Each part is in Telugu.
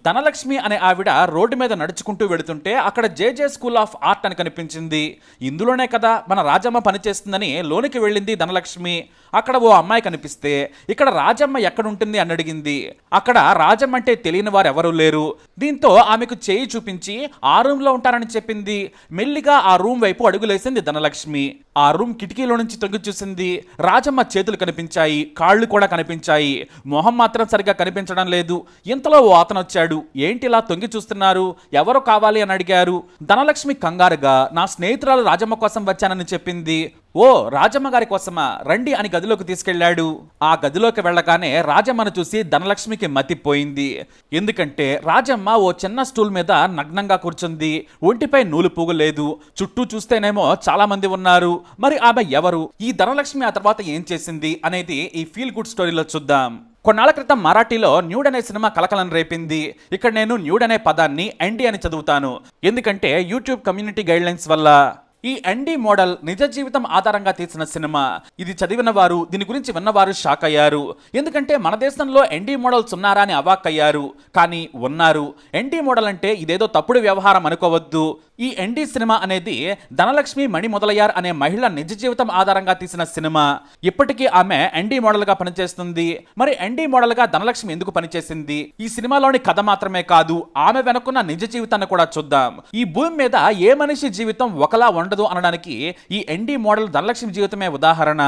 ధనలక్ష్మి అనే ఆవిడ రోడ్డు మీద నడుచుకుంటూ వెళుతుంటే అక్కడ జేజే స్కూల్ ఆఫ్ ఆర్ట్ అని కనిపించింది. ఇందులోనే కదా మన రాజమ్మ పనిచేస్తుందని లోనికి వెళ్ళింది ధనలక్ష్మి. అక్కడ ఓ అమ్మాయి కనిపిస్తే ఇక్కడ రాజమ్మ ఎక్కడుంటుంది అని అడిగింది. అక్కడ రాజమ్మ అంటే తెలియని వారు ఎవరూ లేరు. దీంతో ఆమెకు చేయి చూపించి ఆ రూమ్ లో ఉంటారని చెప్పింది. మెల్లిగా ఆ రూమ్ వైపు అడుగులేసింది ధనలక్ష్మి. ఆ రూమ్ కిటికీలో నుంచి తొంగి చూసింది. రాజమ్మ చేతులు కనిపించాయి, కాళ్ళు కూడా కనిపించాయి, మొహం మాత్రం సరిగ్గా కనిపించడం లేదు. ఇంతలో ఓ అతను వచ్చాడు. ఏంటి ఇలా తొంగి చూస్తున్నారు, ఎవరు కావాలి అని అడిగారు. ధనలక్ష్మి కంగారుగా నా స్నేహితురాలు రాజమ్మ కోసం వచ్చానని చెప్పింది. ఓ రాజమ్మ గారి కోసమా, రండి అని గదిలోకి తీసుకెళ్లాడు. ఆ గదిలోకి వెళ్ళగానే రాజమ్మను చూసి ధనలక్ష్మికి మతిపోయింది. ఎందుకంటే రాజమ్మ ఓ చిన్న స్టూల్ మీద నగ్నంగా కూర్చుంది. ఒంటిపై నూలు పూగు లేదు. చుట్టూ చూస్తేనేమో చాలా మంది ఉన్నారు. మరి ఆమె ఎవరు, ఈ ధనలక్ష్మి ఆ తర్వాత ఏం చేసింది అనేది ఈ ఫీల్ గుడ్ స్టోరీలో చూద్దాం. కొన్నాళ్ల క్రితం మరాఠీలో న్యూడ్ అనే సినిమా కలకలం రేపింది. ఇక్కడ నేను న్యూడ్ అనే పదాన్ని ఎన్డీ అని చదువుతాను, ఎందుకంటే యూట్యూబ్ కమ్యూనిటీ గైడ్ లైన్స్ వల్ల. ఈ ఎన్డీ మోడల్ నిజ జీవితం ఆధారంగా తీసిన సినిమా. ఇది చదివిన వారు, దీని గురించి విన్నవారు షాక్ అయ్యారు. ఎందుకంటే మన దేశంలో ఎన్డీ మోడల్స్ ఉన్నారా అని అవాక్కయ్యారు. కానీ ఉన్నారు. ఎన్డీ మోడల్ అంటే ఇదేదో తప్పుడు వ్యవహారం అనుకోవద్దు. ఈ ఎన్డీ సినిమా అనేది ధనలక్ష్మి మణి మొదలయ్యార్ అనే మహిళ నిజ జీవితం ఆధారంగా తీసిన సినిమా. ఇప్పటికీ ఆమె ఎన్డీ మోడల్ గా పనిచేస్తుంది. మరి ఎన్డీ మోడల్ గా ధనలక్ష్మి ఎందుకు పనిచేసింది? ఈ సినిమాలోని కథ మాత్రమే కాదు, ఆమె వెనుకున్న నిజ జీవితాన్ని కూడా చూద్దాం. ఈ భూమి మీద ఏ మనిషి జీవితం ఒకలా ఉండదు అనడానికి ఈ ఎన్డీ మోడల్ ధనలక్ష్మి జీవితమే ఉదాహరణ.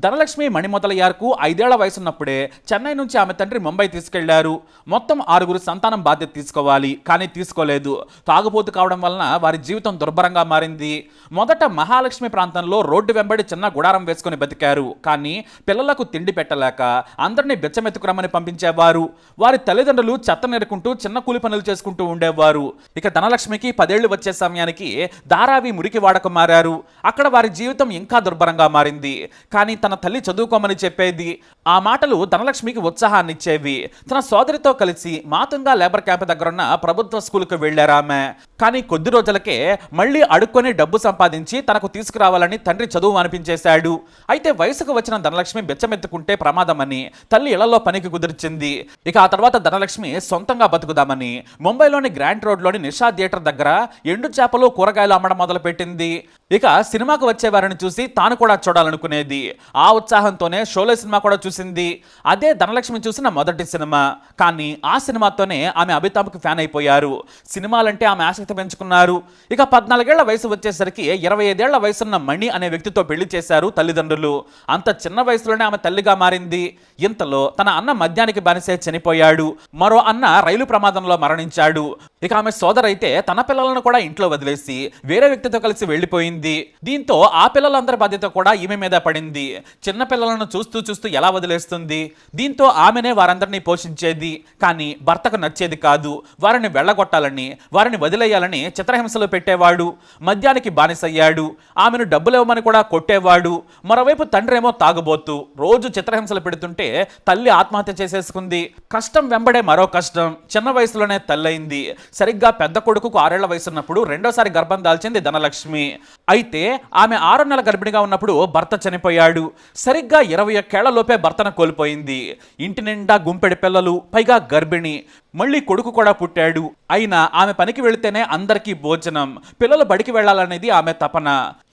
ధనలక్ష్మి మణి మొదలయ్యార్కు 5 ఏళ్ల వయసున్నప్పుడే చెన్నై నుంచి ఆమె తండ్రి ముంబై తీసుకెళ్లారు. మొత్తం 6 సంతానం బాధ్యత తీసుకోవాలి, కానీ తీసుకోలేదు. తాగుబోతు కావడం వలన వారి జీవితం దుర్భరంగా మారింది. మొదట మహాలక్ష్మి ప్రాంతంలో రోడ్డు వెంబడి చిన్న గుడారం వేసుకుని బతికారు. కానీ పిల్లలకు తిండి పెట్టలేక అందరినీ బిచ్చమెత్తుకురమ్మని పంపించేవారు. వారి తల్లిదండ్రులు చెత్త నెరుకుంటూ చిన్న కూలి పనులు చేసుకుంటూ ఉండేవారు. ఇక ధనలక్ష్మికి 10 ఏళ్లు వచ్చే సమయానికి ధారావి మురికి వాడకు మారారు. అక్కడ వారి జీవితం ఇంకా దుర్భరంగా మారింది. కానీ తన తల్లి చదువుకోమని చెప్పేది. ఆ మాటలు ధనలక్ష్మికి ఉత్సాహాన్ని ఇచ్చేవి. తన సోదరితో కలిసి మాతుంగా లేబర్ క్యాంప్ దగ్గరున్న ప్రభుత్వ స్కూల్కు వెళ్లారామె. కానీ కొద్ది రోజులకే మళ్ళీ అడుక్కొని డబ్బు సంపాదించి తనకు తీసుకురావాలని తండ్రి చదువు అనిపించేశాడు. అయితే వయసుకు వచ్చిన ధనలక్ష్మి బెచ్చమెత్తుకుంటే ప్రమాదమని తల్లి ఇళ్లలో పనికి కుదిర్చింది. ఇక ఆ తర్వాత ధనలక్ష్మి సొంతంగా బతుకుదామని ముంబైలోని గ్రాండ్ రోడ్లోని నిషా థియేటర్ దగ్గర ఎండు చేపలు కూరగాయలు అమ్మడం మొదలుపెట్టింది. ఇక సినిమాకు వచ్చే వారిని చూసి తాను కూడా చూడాలనుకునేది. ఆ ఉత్సాహంతోనే షోలే సినిమా కూడా చూసింది. అదే ధనలక్ష్మి చూసిన మొదటి సినిమా. కానీ ఆ సినిమాతోనే ఆమె అమితాబ్కి ఫ్యాన్ అయిపోయారు. సినిమాలంటే ఆమె ఆసక్తి పెంచుకున్నారు. ఇక 14 ఏళ్ల వయసు వచ్చేసరికి 25 ఏళ్ల వయసున్న మణి అనే వ్యక్తితో పెళ్లి చేశారు తల్లిదండ్రులు. అంత చిన్న వయసులోనే ఆమె తల్లిగా మారింది. ఇంతలో తన అన్న మద్యానికి బానిసే చనిపోయాడు. మరో అన్న రైలు ప్రమాదంలో మరణించాడు. ఇక ఆమె సోదరైతే తన పిల్లలను కూడా ఇంట్లో వదిలేసి వేరే వ్యక్తితో కలిసి వెళ్లిపోయింది. దీంతో ఆ పిల్లలందరి బాధ్యత కూడా ఈమె మీద పడింది. చిన్న పిల్లలను చూస్తూ చూస్తూ ఎలా వదిలేస్తుంది? దీంతో ఆమెనే వారందరినీ పోషించేది. కానీ భర్తకు నచ్చేది కాదు. వారిని వెళ్ళగొట్టాలని, వారిని వదిలేయాలని చిత్రహింసలు పెట్టేవాడు. మద్యానికి బానిసయ్యాడు. ఆమెను డబ్బులు ఇవ్వమని కూడా కొట్టేవాడు. మరోవైపు తండ్రేమో తాగుబోతూ రోజు చిత్రహింసలు పెడుతుంటే తల్లి ఆత్మహత్య చేసేసుకుంది. కష్టం వెంబడే మరో కష్టం. చిన్న వయసులోనే తల్లయింది. సరిగ్గా పెద్ద కొడుకుకు 6 ఏళ్ల వయసున్నప్పుడు రెండోసారి గర్భం దాల్చింది ధనలక్ష్మి. అయితే ఆమె 6 నెలల గర్భిణిగా ఉన్నప్పుడు భర్త చనిపోయాడు. సరిగ్గా 21 ఏళ్లలోపే భర్తను కోల్పోయింది. ఇంటి నిండా గుంపెడి పిల్లలు, పైగా గర్భిణి. మళ్ళీ కొడుకు కూడా పుట్టాడు. అయినా ఆమె పనికి వెళితేనే అందరికీ భోజనం. పిల్లలు బడికి వెళ్లాలనేది ఆమె తపన.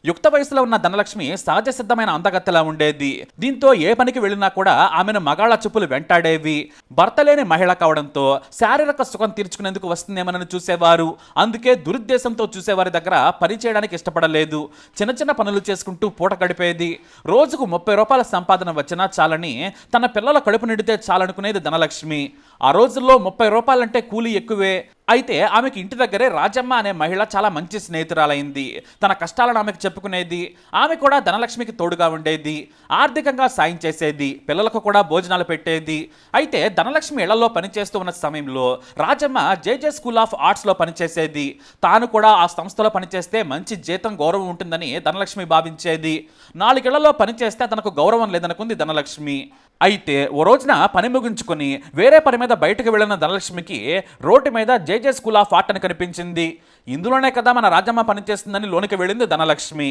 యుక్త వయసులో ఉన్న ధనలక్ష్మి సహజ సిద్ధమైన అందగత్తెలా ఉండేది. దీంతో ఏ పనికి వెళ్ళినా కూడా ఆమెను మగాళ్ల చూపులు వెంటాడేవి. భర్త లేని మహిళ కావడంతో శారీరక సుఖం తీర్చుకునేందుకు వస్తుందేమని చూసేవారు. అందుకే దురుద్దేశంతో చూసేవారి దగ్గర పని చేయడానికి ఇష్టపడలేదు. చిన్న చిన్న పనులు చేసుకుంటూ పూట గడిపేది. రోజుకు 30 రూపాయల సంపాదన వచ్చినా చాలని, తన పిల్లల కడుపు నిండితే చాలనుకునేది ధనలక్ష్మి. ఆ రోజుల్లో 30 రూపాయలంటే కూలీ ఎక్కువే. అయితే ఆమెకి ఇంటి దగ్గరే రాజమ్మ అనే మహిళ చాలా మంచి స్నేహితురాలైంది. తన కష్టాలను ఆమెకు చెప్పుకునేది. ఆమె కూడా ధనలక్ష్మికి తోడుగా ఉండేది. ఆర్థికంగా సాయం చేసేది. పిల్లలకు కూడా భోజనాలు పెట్టేది. అయితే ధనలక్ష్మి ఇళ్లలో పనిచేస్తూ ఉన్న సమయంలో రాజమ్మ జేజే స్కూల్ ఆఫ్ ఆర్ట్స్లో పనిచేసేది. తాను కూడా ఆ సంస్థలో పనిచేస్తే మంచి జీతం, గౌరవం ఉంటుందని ధనలక్ష్మి భావించేది. 4 ఏళ్లలో పనిచేస్తే తనకు గౌరవం లేదనుకుంది ధనలక్ష్మి. అయితే ఓ రోజున పని ముగించుకొని వేరే పని మీద బయటకు వెళ్ళిన ధనలక్ష్మికి రోడ్డు మీద జేజే స్కూల్ ఆఫ్ ఆర్ట్ అని కనిపించింది. ఇందులోనే కదా మన రాజమ్మ పనిచేస్తుందని లోనికి వెళ్ళింది ధనలక్ష్మి.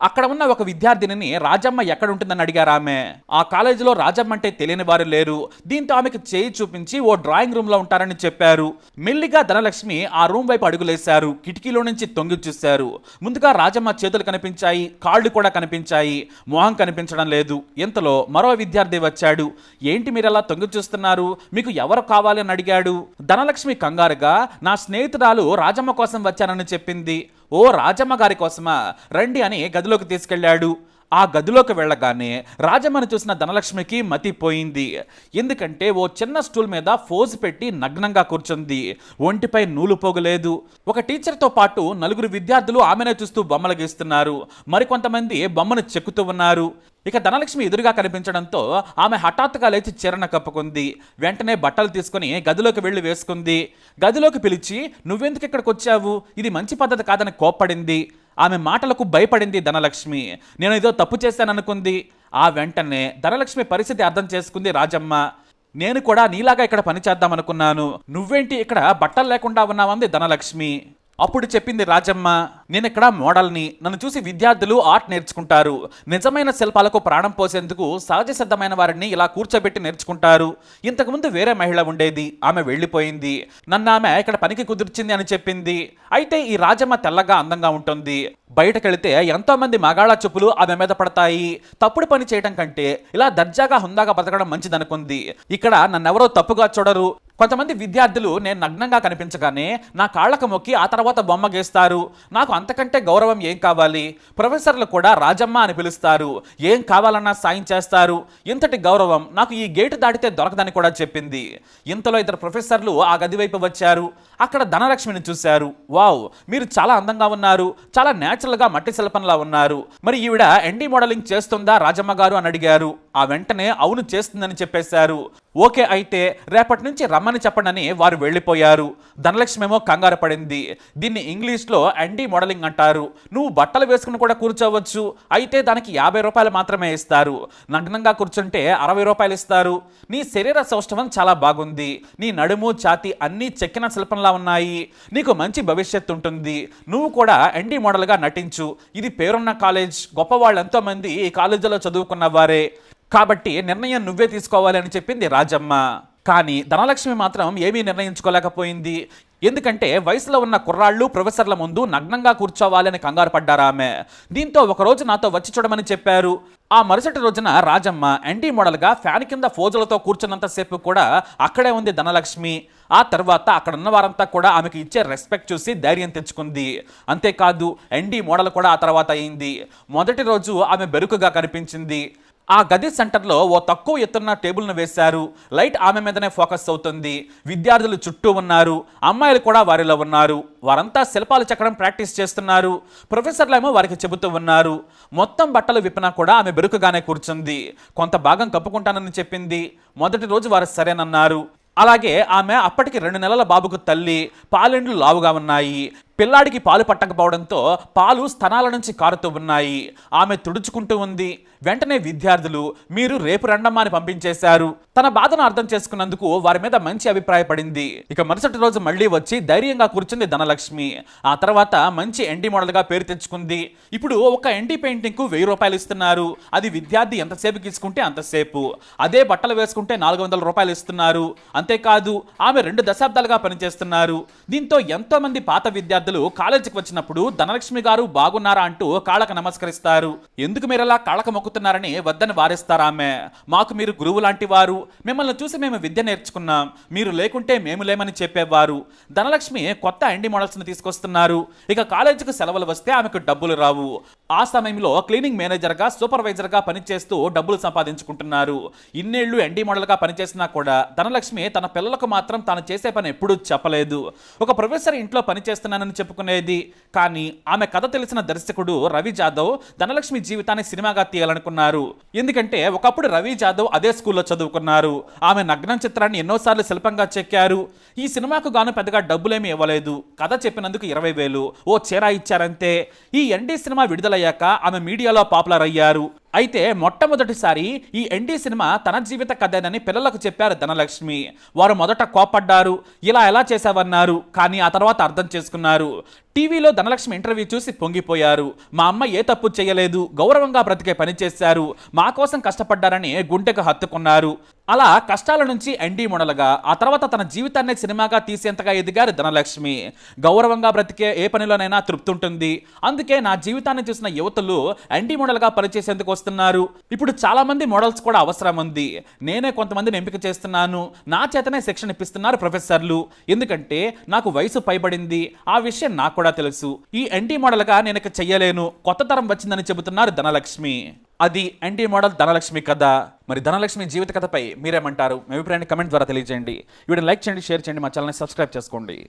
అక్కడ ఉన్న ఒక విద్యార్థినిని రాజమ్మ ఎక్కడుంటుందని అడిగారు ఆమె. ఆ కాలేజీలో రాజమ్మ అంటే తెలియని వారు లేరు. దీంతో ఆమెకు చేయి చూపించి ఓ డ్రాయింగ్ రూమ్ లో ఉంటారని చెప్పారు. మెల్లిగా ధనలక్ష్మి ఆ రూమ్ వైపు అడుగులేశారు. కిటికీలో నుంచి తొంగి చూశారు. ముందుగా రాజమ్మ చేతులు కనిపించాయి, కాళ్ళు కూడా కనిపించాయి, మొహం కనిపించడం లేదు. ఇంతలో మరో విద్యార్థి వచ్చాడు. ఏంటి మీరలా తొంగి చూస్తున్నారు, మీకు ఎవరు కావాలి అని అడిగాడు. ధనలక్ష్మి కంగారుగా నా స్నేహితురాలు రాజమ్మ కోసం వచ్చానని చెప్పింది. ఓ రాజమ్మ గారి కోసమా, రండి అని గదిలోకి తీసుకెళ్లాడు. ఆ గదిలోకి వెళ్ళగానే రాజమ్మని చూసిన ధనలక్ష్మికి మతిపోయింది. ఎందుకంటే ఓ చిన్న స్టూల్ మీద ఫోజు పెట్టి నగ్నంగా కూర్చుంది. ఒంటిపై నూలు పోగులేదు. ఒక టీచర్తో పాటు 4 విద్యార్థులు ఆమెనే చూస్తూ బొమ్మలు గీస్తున్నారు. మరికొంతమంది బొమ్మను చెక్కుతూ ఉన్నారు. ఇక ధనలక్ష్మి ఎదురుగా కనిపించడంతో ఆమె హఠాత్తుగా లేచి చీరన కప్పుకుంది. వెంటనే బట్టలు తీసుకుని గదిలోకి వెళ్ళి వేసుకుంది. గదిలోకి పిలిచి నువ్వెందుకు ఇక్కడికి వచ్చావు, ఇది మంచి పద్ధతి కాదని కోప్పడింది. ఆమె మాటలకు భయపడింది ధనలక్ష్మి. నేను ఏదో తప్పు చేశాననుకుంది. ఆ వెంటనే ధనలక్ష్మి పరిస్థితి అర్థం చేసుకుంది రాజమ్మ. నేను కూడా నీలాగా ఇక్కడ పని చేద్దామనుకున్నాను, నువ్వేంటి ఇక్కడ బట్టలు లేకుండా ఉన్నావంది ధనలక్ష్మి. అప్పుడు చెప్పింది రాజమ్మ, నేను ఇక్కడ మోడల్ని, నన్ను చూసి విద్యార్థులు ఆర్ట్ నేర్చుకుంటారు. నిజమైన శిల్పాలకు ప్రాణం పోసేందుకు సహజ సిద్ధమైన వారిని ఇలా కూర్చోబెట్టి నేర్చుకుంటారు. ఇంతకుముందు వేరే మహిళ ఉండేది, ఆమె వెళ్ళిపోయింది. నన్ను ఆమె ఇక్కడ పనికి కుదిర్చింది అని చెప్పింది. అయితే ఈ రాజమ్మ తెల్లగా అందంగా ఉంటుంది. బయటకెళితే ఎంతో మంది మగాళ్ళ చెప్పులు ఆమె మీద పడతాయి. తప్పుడు పని చేయడం కంటే ఇలా దర్జాగా హుందాగా బతకడం మంచిదనుకుంది. ఇక్కడ నన్నెవరో తప్పుగా చూడరు. కొంతమంది విద్యార్థులు నేను నగ్నంగా కనిపించగానే నా కాళ్ళకు మొక్కి ఆ తర్వాత బొమ్మ గీస్తారు. నాకు అంతకంటే గౌరవం ఏం కావాలి. ప్రొఫెసర్లు కూడా రాజమ్మ అని పిలుస్తారు, ఏం కావాలన్నా సాయం చేస్తారు. ఇంతటి గౌరవం నాకు ఈ గేటు దాటితే దొరకదని కూడా చెప్పింది. ఇంతలో 2 ప్రొఫెసర్లు ఆ గది వైపు వచ్చారు. అక్కడ ధనలక్ష్మిని చూశారు. వావ్, మీరు చాలా అందంగా ఉన్నారు, చాలా న్యాచురల్గా మట్టి శిల్పంలా ఉన్నారు. మరి ఈవిడ ఎన్డీ మోడలింగ్ చేస్తుందా రాజమ్మ గారు అని అడిగారు. ఆ వెంటనే అవును చేస్తుందని చెప్పేశారు. ఓకే, అయితే రేపటి నుంచి రమ్మని చెప్పండి వారు వెళ్ళిపోయారు. ధనలక్ష్మి ఏమో కంగారు పడింది. దీన్ని ఇంగ్లీష్లో ఎన్డీ మోడలింగ్ అంటారు. నువ్వు బట్టలు వేసుకుని కూడా కూర్చోవచ్చు, అయితే దానికి 50 రూపాయలు మాత్రమే ఇస్తారు. నగ్నంగా కూర్చుంటే 60 రూపాయలు ఇస్తారు. నీ శరీర సౌష్ఠవం చాలా బాగుంది, నీ నడుము ఛాతి అన్నీ చెక్కిన శిల్పంలా ఉన్నాయి, నీకు మంచి భవిష్యత్తు ఉంటుంది. నువ్వు కూడా ఎన్డీ మోడల్గా నటించు. ఇది పేరున్న కాలేజ్, గొప్పవాళ్ళు ఎంతో మంది ఈ కాలేజీలో చదువుకున్న వారే, కాబట్టి నిర్ణయం నువ్వే తీసుకోవాలి అని చెప్పింది రాజమ్మ. కానీ ధనలక్ష్మి మాత్రం ఏమీ నిర్ణయించుకోలేకపోయింది. ఎందుకంటే వయసులో ఉన్న కుర్రాళ్ళు ప్రొఫెసర్ల ముందు నగ్నంగా కూర్చోవాలని కంగారు పడ్డారు ఆమె. దీంతో ఒకరోజు నాతో వచ్చి చూడమని చెప్పారు. ఆ మరుసటి రోజున రాజమ్మ ఎన్డీ మోడల్గా ఫ్యాన్ కింద ఫోజులతో కూర్చున్నంతసేపు కూడా అక్కడే ఉంది ధనలక్ష్మి. ఆ తర్వాత అక్కడ ఉన్న వారంతా కూడా ఆమెకు ఇచ్చే రెస్పెక్ట్ చూసి ధైర్యం తెచ్చుకుంది. అంతేకాదు ఎన్డీ మోడల్ కూడా ఆ తర్వాత అయింది. మొదటి రోజు ఆమె బెరుకుగా కనిపించింది. ఆ గది సెంటర్లో ఓ తక్కువ ఎత్తున్న టేబుల్ను వేశారు. లైట్ ఆమె మీదనే ఫోకస్ అవుతుంది. విద్యార్థులు చుట్టూ ఉన్నారు, అమ్మాయిలు కూడా వారిలో ఉన్నారు. వారంతా శిల్పాలు చెక్కడం ప్రాక్టీస్ చేస్తున్నారు. ప్రొఫెసర్లేమో వారికి చెబుతూ ఉన్నారు. మొత్తం బట్టలు విప్పినా కూడా ఆమె బెరుకుగానే కూర్చుంది. కొంత భాగం కప్పుకుంటానని చెప్పింది. మొదటి రోజు వారు సరేనన్నారు. అలాగే ఆమె అప్పటికి 2 నెలల బాబుకు తల్లి. పాలెండ్లు లావుగా ఉన్నాయి. పిల్లాడికి పాలు పట్టకపోవడంతో పాలు స్తనాల నుంచి కారుతూ ఉన్నాయి. ఆమె తుడుచుకుంటూ ఉంది. వెంటనే విద్యార్థులు మీరు రేపు రండమ్మా అని పంపించేశారు. తన బాధను అర్థం చేసుకున్నందుకు వారి మీద మంచి అభిప్రాయపడింది. ఇక మరుసటి రోజు మళ్ళీ వచ్చి ధైర్యంగా కూర్చుంది ధనలక్ష్మి. ఆ తర్వాత మంచి ఎన్డీ మోడల్గా పేరు తెచ్చుకుంది. ఇప్పుడు ఒక ఎన్డీ పెయింటింగ్కు 1000 రూపాయలు ఇస్తున్నారు. అది విద్యార్థి ఎంతసేపు తీసుకుంటే అంతసేపు. అదే బట్టలు వేసుకుంటే 400 రూపాయలు ఇస్తున్నారు. అంతేకాదు ఆమె 2 దశాబ్దాలుగా పనిచేస్తున్నారు. దీంతో ఎంతో మంది పాత విద్యార్థులు కాలేజీకి వచ్చినప్పుడు ధనలక్ష్మి గారు బాగున్నారా అంటూ కాళ్ళకు నమస్కరిస్తారు. ఎందుకు మీరలా కాళ్ళకు మొక్కుతున్నారని వద్దని వారిస్తారు ఆమె. మాకు మీరు గురువు లాంటి వారు, మిమ్మల్ని చూసి మేము విద్య నేర్చుకున్నాం, మీరు లేకుంటే మేము లేమని చెప్పేవారు. ధనలక్ష్మి కొత్త ఎన్డీ మోడల్స్ని తీసుకొస్తున్నారు. ఇక కాలేజీకి సెలవులు వస్తే ఆమెకు డబ్బులు రావు. ఆ సమయంలో క్లీనింగ్ మేనేజర్గా సూపర్వైజర్గా పనిచేస్తూ డబ్బులు సంపాదించుకుంటున్నారు. ఇన్నేళ్లు ఎన్డీ మోడల్గా పనిచేసినా కూడా ధనలక్ష్మి తన పిల్లలకు మాత్రం తాను చేసే పని ఎప్పుడూ చెప్పలేదు. ఒక ప్రొఫెసర్ ఇంట్లో పనిచేస్తున్నానని చెప్పుకునేది. కానీ ఆమె కథ తెలిసిన దర్శకుడు రవి జాదవ్ ధనలక్ష్మి జీవితాన్ని సినిమాగా తీయాలనుకున్నారు. ఎందుకంటే ఒకప్పుడు రవి జాదవ్ అదే స్కూల్లో చదువుకున్నారు. ఆమె నగ్నం చిత్రాన్ని ఎన్నోసార్లు శిల్పంగా చెక్కారు. ఈ సినిమాకు గాను పెద్దగా డబ్బులేమీ ఇవ్వలేదు. కథ చెప్పినందుకు 20,000 ఓ చీర ఇచ్చారంతే. ఈ ఎన్డీ సినిమా విడుదలయ్యాక ఆమె మీడియాలో పాపులర్ అయ్యారు. అయితే మొట్టమొదటిసారి ఈ ఎన్డీ సినిమా తన జీవిత కథేనని పిల్లలకు చెప్పారు ధనలక్ష్మి. వారు మొదట కోపడ్డారు, ఇలా ఎలా చేశావన్నారు. కానీ ఆ తర్వాత అర్థం చేసుకున్నారు. టీవీలో ధనలక్ష్మి ఇంటర్వ్యూ చూసి పొంగిపోయారు. మా అమ్మ ఏ తప్పు చేయలేదు, గౌరవంగా బ్రతికే పని చేశారు, మా కోసం కష్టపడ్డారని గుండెకు హత్తుకున్నారు. అలా కష్టాల నుంచి ఎండి మోడల్గా, ఆ తర్వాత తన జీవితాన్ని సినిమాగా తీసేంతగా ఎదిగారు ధనలక్ష్మి. గౌరవంగా బ్రతికే ఏ పనిలోనైనా తృప్తి ఉంటుంది. అందుకే నా జీవితాన్ని చూసిన యువతులు ఎండి మోడల్గా పనిచేసేందుకు వస్తున్నారు. ఇప్పుడు చాలా మంది మోడల్స్ కూడా అవసరం ఉంది. నేనే కొంతమందిని ఎంపిక చేస్తున్నాను. నా చేతనే శిక్షణ ఇప్పిస్తున్నారు ప్రొఫెసర్లు. ఎందుకంటే నాకు వయసు పైబడింది, ఆ విషయం నాకు కూడా తెలుసు. ఈ ఎండి మోడల్గా నేను ఇక చెయ్యలేను, కొత్త తరం వచ్చిందని చెబుతున్నారు ధనలక్ష్మి. అది ఎన్టీ మోడల్ ధనలక్ష్మి కథ. మరి ధనలక్ష్మి జీవిత కథపై మీరేమంటారు? మీ అభిప్రాయాన్ని కమెంట్ ద్వారా తెలియజేయండి. వీడియోని లైక్ చేయండి, షేర్ చేయండి, మా ఛానల్ని సబ్స్క్రైబ్ చేసుకోండి.